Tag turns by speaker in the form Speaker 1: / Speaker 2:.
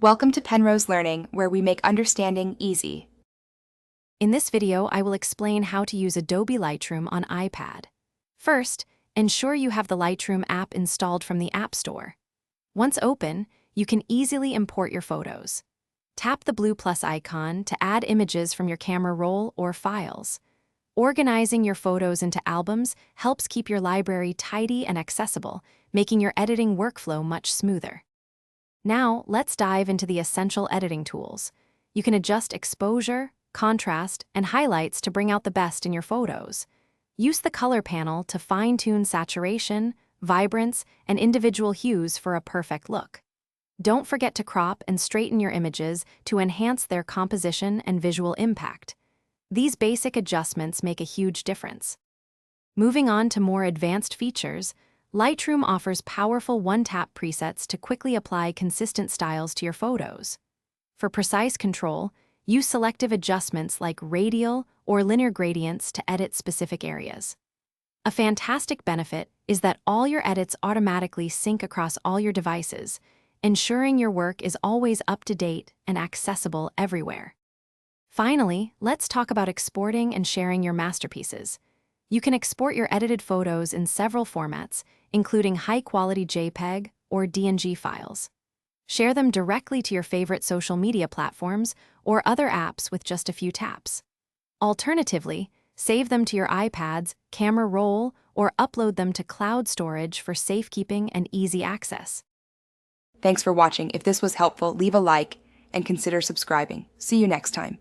Speaker 1: Welcome to Penrose Learning, where we make understanding easy.
Speaker 2: In this video, I will explain how to use Adobe Lightroom on iPad. First, ensure you have the Lightroom app installed from the App Store. Once open, you can easily import your photos. Tap the blue plus icon to add images from your camera roll or files. Organizing your photos into albums helps keep your library tidy and accessible, making your editing workflow much smoother. Now, let's dive into the essential editing tools. You can adjust exposure, contrast, and highlights to bring out the best in your photos. Use the color panel to fine-tune saturation, vibrance, and individual hues for a perfect look. Don't forget to crop and straighten your images to enhance their composition and visual impact. These basic adjustments make a huge difference. Moving on to more advanced features, Lightroom offers powerful one-tap presets to quickly apply consistent styles to your photos. For precise control, use selective adjustments like radial or linear gradients to edit specific areas. A fantastic benefit is that all your edits automatically sync across all your devices, ensuring your work is always up to date and accessible everywhere. Finally, let's talk about exporting and sharing your masterpieces. You can export your edited photos in several formats, including high-quality JPEG or DNG files. Share them directly to your favorite social media platforms or other apps with just a few taps. Alternatively, save them to your iPad's camera roll or upload them to cloud storage for safekeeping and easy access.
Speaker 1: Thanks for watching. If this was helpful, leave a like and consider subscribing. See you next time.